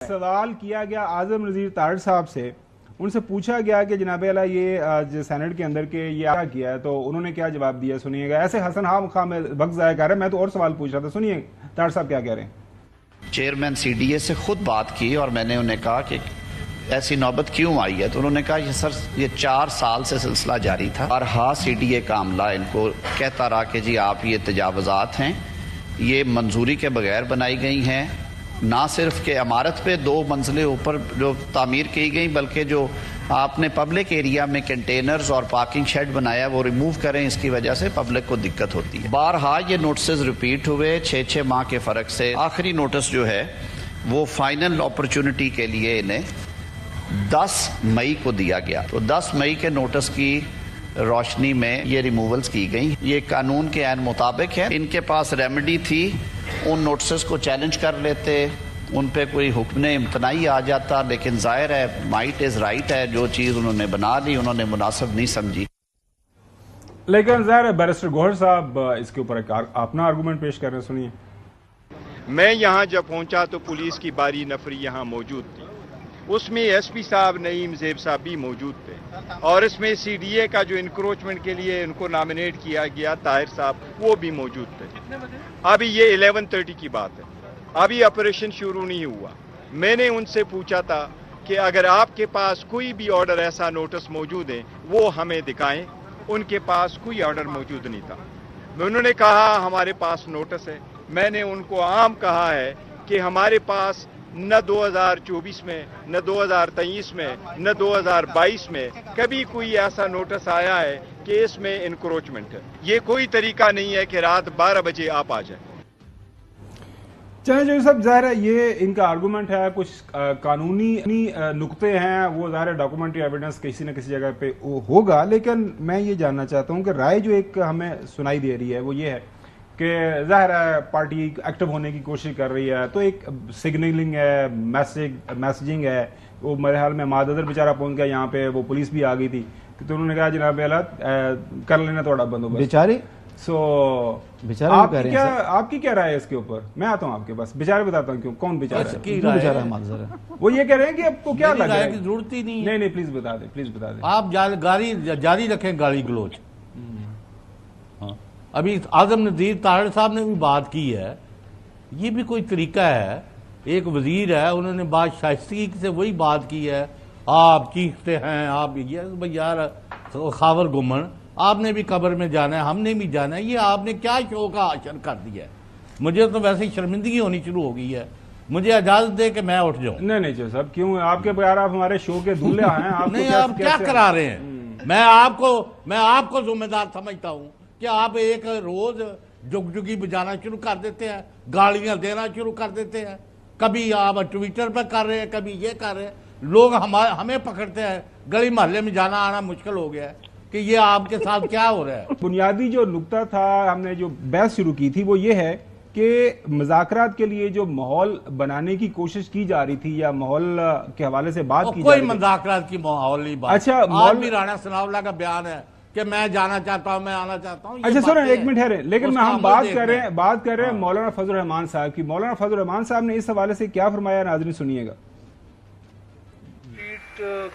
سوال کیا گیا اعظم نذیر تارڑ صاحب سے، ان سے پوچھا گیا کہ جناب اعلیٰ یہ سینٹ کے اندر کے یہ کیا کیا ہے، تو انہوں نے کیا جواب دیا سنیے گا۔ ایسے حسن خواہ میں وقت ضائع کر رہا ہے، میں تو اور سوال پوچھ رہا تھا، سنیے تارڑ صاحب کیا کہہ رہے ہیں۔ چیئرمین سی ڈی اے سے خود بات کی اور میں نے انہیں کہا کہ ایسی نوبت کیوں آئی ہے، تو انہوں نے کہا یہ 4 سال سے سلسلہ جاری تھا اور سی ڈی اے کا عملہ ان کو کہتا رہا کہ جی آپ یہ تجاوزات ہیں، یہ منظوری کے بغیر بنائی گئی ہیں، نہ صرف کہ عمارت پہ 2 منزلیں اوپر جو تعمیر کی گئی بلکہ جو آپ نے پبلک ایریا میں کنٹینرز اور پارکنگ شیڈ بنایا وہ ریموو کریں، اس کی وجہ سے پبلک کو دقت ہوتی ہے۔ بارہا یہ نوٹسز ریپیٹ ہوئے 6 ماہ کے فرق سے، آخری نوٹس جو ہے وہ فائنل اپرچونٹی کے لیے انہیں 10 مئی کو دیا گیا، تو 10 مئی کے نوٹس کی روشنی میں یہ ریموولز کی گئی، یہ قانون کے عین مطابق ہے۔ ان کے پاس ریمیڈی تھی، ان نوٹسز کو چیلنج کر لیتے، ان پہ کوئی حکم امتناعی آ جاتا، لیکن ظاہر ہے مائٹ از رائٹ ہے، جو چیز انہوں نے بنا لی انہوں نے مناسب نہیں سمجھی۔ لیکن ظاہر ہے بیرسٹر گوہر صاحب اس کے اوپر اپنا آرگومنٹ پیش کر رہے ہیں، سنیے۔ میں یہاں جب پہنچا تو پولیس کی باری نفری یہاں موجود تھی، اس میں ایس پی صاحب نعیم زیب صاحب بھی موجود تھے، اور اس میں سی ڈی اے کا جو انکروچمنٹ کے لیے ان کو نامنیٹ کیا گیا طاہر صاحب وہ بھی موجود تھے۔ ابھی یہ 11:30 کی بات ہے، ابھی آپریشن شروع نہیں ہوا۔ میں نے ان سے پوچھا تھا کہ اگر آپ کے پاس کوئی بھی آرڈر ایسا نوٹس موجود ہے وہ ہمیں دکھائیں، ان کے پاس کوئی آرڈر موجود نہیں تھا۔ انہوں نے کہا ہمارے پاس نوٹس ہے، میں نے ان کو عام کہا ہے کہ ہمارے پاس نہ 2024 میں نہ 2023 میں نہ 2022 میں کبھی کوئی ایسا نوٹس آیا ہے کہ اس میں انکروچمنٹ ہے۔ یہ کوئی طریقہ نہیں ہے کہ رات 12 بجے آپ آ جائیں۔ چلیں جو سب ظاہر ہے یہ ان کا آرگومنٹ ہے، کچھ قانونی نقطے ہیں، وہ ظاہر ہے ڈاکومنٹری ایویڈنس کسی نہ کسی جگہ پہ ہوگا، لیکن میں یہ جاننا چاہتا ہوں کہ رائے جو ایک ہمیں سنائی دے رہی ہے وہ یہ ہے کہ ظاہر ہے پارٹی ایکٹیو ہونے کی کوشش کر رہی ہے، تو ایک سگنلنگ ہے، میسجنگ ہے، وہ میرے حال میں مادر بیچارہ پہنچ گیا یہاں پہ، وہ پولیس بھی آ گئی تھی، تو انہوں نے کہا جناب اعلیٰ کر لینا تھوڑا بندوبست بیچارے۔ سو آپ کی کیا رائے ہے اس کے اوپر؟ میں آتا ہوں آپ کے پاس، بیچارے بتاتا ہوں کیوں، کون بیچارہ ہے؟ وہ یہ کہہ رہے ہیں کہ آپ کو کیا لگ رہا ہے کہ ضرورت ہی نہیں، نہیں پلیز بتا دیں آپ جاری رکھیں گالی گلوچ۔ ابھی اعظم نذیر تارڑ صاحب نے بھی بات کی ہے، یہ بھی کوئی طریقہ ہے، ایک وزیر ہے انہوں نے بات شائستگی سے وہی بات کی ہے، آپ چیختے ہیں، آپ یار خاور گمن، آپ نے بھی قبر میں جانا ہے، ہم نے بھی جانا ہے، یہ آپ نے کیا شو کا حشر کر دیا ہے؟ مجھے تو ویسے ہی شرمندگی ہونی شروع ہو گئی ہے، مجھے اجازت دے کہ میں اٹھ جاؤں۔ نہیں صاحب کیوں، آپ کے بغیر آپ ہمارے شو کے دولہے ہیں، نہیں آپ کیا کرا رہے ہیں؟ میں آپ کو ذمہ دار سمجھتا ہوں کہ آپ ایک روز جگجگی بجانا شروع کر دیتے ہیں، گالیاں دینا شروع کر دیتے ہیں، کبھی آپ ٹویٹر پہ کر رہے ہیں، کبھی یہ کر رہے ہیں، لوگ ہمیں پکڑتے ہیں، گلی محلے میں جانا آنا مشکل ہو گیا ہے کہ یہ آپ کے ساتھ کیا ہو رہا ہے۔ بنیادی جو نقطہ تھا، ہم نے جو بحث شروع کی تھی وہ یہ ہے کہ مذاکرات کے لیے جو ماحول بنانے کی کوشش کی جا رہی تھی یا ماحول کے حوالے سے بات کی جا رہی تھی، کوئی مذاکرات کی ماحول نہیں بات۔ اچھا آج بھی رانا ثناء اللہ کا بیان ہے کہ میں جانا چاہتا ہوں، میں آنا چاہتا ہوں۔ اچھا سنیں ایک منٹ ہے، لیکن ہم بات کر رہے ہیں مولانا فضل الرحمان صاحب کی۔ مولانا فضل الرحمان صاحب نے اس حوالے سے کیا فرمایا، ناظرین سنیے گا۔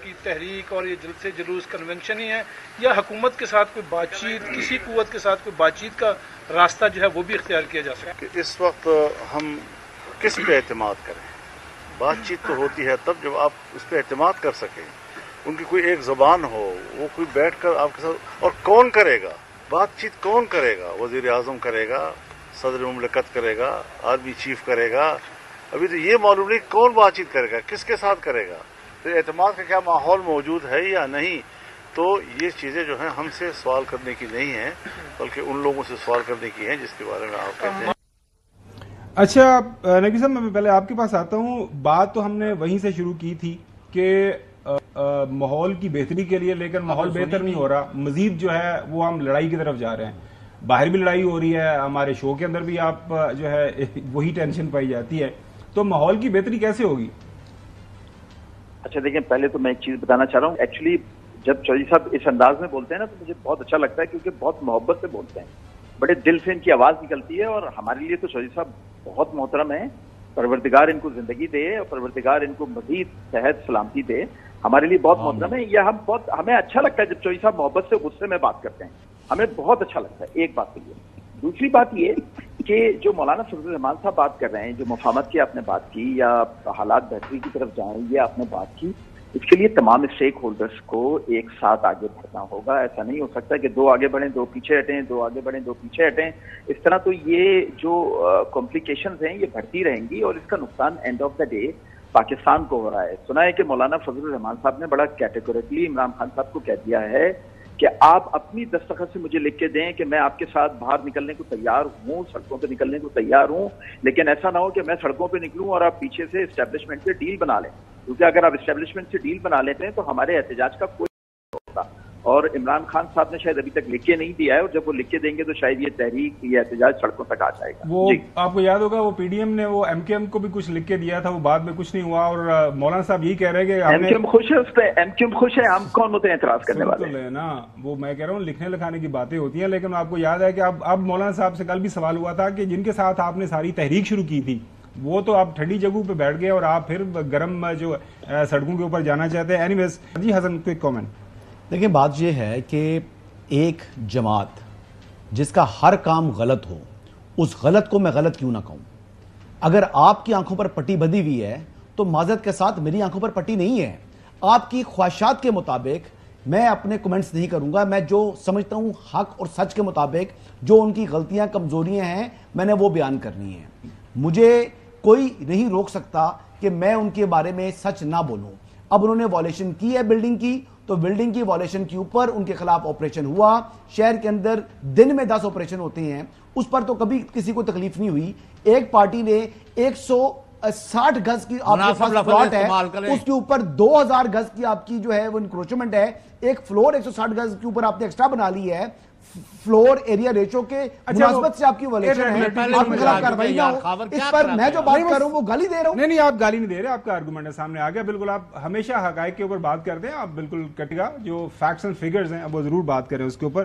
کی تحریک اور یہ جلسے جلوس کنونشن ہی ہے یا حکومت کے ساتھ کوئی بات چیت، کسی قوت کے ساتھ کوئی بات چیت کا راستہ جو ہے وہ بھی اختیار کیا جا سکتا ہے؟ اس وقت ہم کس پہ اعتماد کریں؟ بات چیت تو ہوتی ہے تب جب آپ اس پہ اعتماد کر سکیں، ان کی کوئی ایک زبان ہو، وہ کوئی بیٹھ کر آپ کے ساتھ، اور کون کرے گا بات چیت؟ کون کرے گا؟ وزیر اعظم کرے گا، صدر مملکت کرے گا، آرمی چیف کرے گا؟ ابھی تو یہ معلوم نہیں کون بات چیت کرے گا، کس کے ساتھ کرے گا، تو اعتماد کا کیا ماحول موجود ہے یا نہیں؟ تو یہ چیزیں جو ہیں ہم سے سوال کرنے کی نہیں ہیں، بلکہ ان لوگوں سے سوال کرنے کی ہیں جس کے بارے میں آپ کہتے ہیں۔ اچھا نقوی صاحب میں پہلے آپ کے پاس آتا ہوں، بات تو ہم نے وہیں سے شروع کی تھی کہ ماحول کی بہتری کے لیے، لیکن ماحول بہتر نہیں ہو رہا، مزید جو ہے وہ ہم لڑائی کی طرف جا رہے ہیں، باہر بھی لڑائی ہو رہی ہے، ہمارے شو کے اندر بھی آپ جو ہے وہی ٹینشن پائی جاتی ہے، تو ماحول کی بہتری کیسے ہوگی؟ اچھا دیکھیں، پہلے تو میں ایک چیز بتانا چاہ رہا ہوں، ایکچولی جب چودھری صاحب اس انداز میں بولتے ہیں نا تو مجھے بہت اچھا لگتا ہے، کیونکہ بہت محبت سے بولتے ہیں، بڑے دل سے ان کی آواز نکلتی ہے، اور ہمارے لیے تو چودھری صاحب بہت محترم ہیں، پروردگار ان کو زندگی دے اور پروردگار ان کو مزید صحت سلامتی دے. ہمارے لیے بہت محترم ہے یہ. ہمیں اچھا لگتا ہے جب چودھری صاحب محبت سے غصے میں بات کرتے ہیں, ہمیں بہت اچھا لگتا ہے. ایک بات تو یہ. دوسری بات یہ کہ جو مولانا فضل الرحمان صاحب بات کر رہے ہیں, جو مفاہمت کی آپ نے بات کی یا حالات بہتری کی طرف جائیں یہ آپ نے بات کی, اس کے لیے تمام اسٹیک ہولڈرز کو ایک ساتھ آگے بڑھنا ہوگا. ایسا نہیں ہو سکتا کہ دو آگے بڑھیں دو پیچھے ہٹیں, دو آگے بڑھیں دو پیچھے ہٹیں. اس طرح تو یہ جو کمپلیکیشنز ہیں یہ بڑھتی رہیں گی اور اس کا نقصان and of the day Pakistan کو ہو رہا ہے. سنا ہے کہ مولانا فضل الرحمان صاحب نے بڑا کیٹیگوریکلی عمران خان صاحب کو کہہ دیا ہے کہ آپ اپنی دستخط سے مجھے لکھ کے دیں کہ میں آپ کے ساتھ باہر نکلنے کو تیار ہوں, سڑکوں پہ نکلنے کو تیار ہوں, لیکن ایسا نہ ہو کہ میں سڑکوں پہ نکلوں اور آپ پیچھے سے اسٹیبلشمنٹ سے ڈیل بنا لیں, کیونکہ اگر آپ اسٹیبلشمنٹ سے ڈیل بنا لیتے ہیں تو ہمارے احتجاج کا کوئی نہیں ہوتا. اور عمران خان صاحب نے شاید ابھی تک لکھ کے نہیں دیا ہے, اور جب وہ لکھ کے دیں گے تو شاید یہ تحریک یہ احتجاج سڑکوں تک آ جائے گا. وہ آپ کو یاد ہوگا وہ پی ڈی ایم نے وہ ایم کیو ایم کو بھی کچھ لکھ کے دیا تھا, وہ بعد میں کچھ نہیں ہوا. اور مولانا صاحب یہی کہہ رہے ہیں کہ ایم کیو ایم خوش ہے اس پہ, ایم کیو ایم خوش ہے, ہم کون ہوتے ہیں اعتراض کرنے والے نا. وہ میں کہہ رہا ہوں لکھنے لکھانے کی باتیں ہوتی ہیں, لیکن آپ کو یاد ہے کہ اب مولانا صاحب سے کل بھی سوال ہوا تھا کہ جن کے ساتھ آپ نے ساری تحریک شروع کی تھی وہ تو آپ ٹھنڈی جگہوں پہ بیٹھ گئے اور آپ پھر گرم جو سڑکوں کے اوپر جانا چاہتے ہیں. اینی ویز جی حسن کوئی کامنٹ. دیکھیں بات یہ ہے کہ ایک جماعت جس کا ہر کام غلط ہو, اس غلط کو میں غلط کیوں نہ کہوں. اگر آپ کی آنکھوں پر پٹی بندھی ہوئی ہے تو معذرت کے ساتھ میری آنکھوں پر پٹی نہیں ہے. آپ کی خواہشات کے مطابق میں اپنے کمنٹس نہیں کروں گا. میں جو سمجھتا ہوں حق اور سچ کے مطابق جو ان کی غلطیاں کمزوریاں ہیں میں نے وہ بیان کرنی ہیں. مجھے کوئی نہیں روک سکتا کہ میں ان کے بارے میں سچ نہ بولوں. اب انہوں نے وائلیشن کی ہے بلڈنگ کی, تو بلڈنگ کی وائلیشن کے اوپر ان کے خلاف آپریشن ہوا. شہر کے اندر دن میں 10 آپریشن ہوتے ہیں, اس پر تو کبھی کسی کو تکلیف نہیں ہوئی. ایک پارٹی نے 160 گز کی آپ کے پاس پلاٹ ہے, اس کے اوپر 2000 گز کی آپ کی جو ہے وہ انکروچمنٹ ہے. ایک فلور 160 گز کے اوپر آپ نے ایکسٹرا بنا لی ہے. فلور ایریا ریشو کے مناسبت سے آپ کی وائلیشن ہے, آپ کے خلاف کارروائی نہ ہو. اس پر میں جو بات کر رہا ہوں وہ گالی دے رہا ہوں. نہیں آپ گالی نہیں دے رہے, آپ کا آرگومنٹ ہے سامنے آ گیا. بالکل آپ ہمیشہ حقائق کے اوپر بات کرتے ہیں, آپ بالکل کٹے گا جو فیکٹس اینڈ فگرز ہیں اب وہ ضرور بات کریں اس کے اوپر.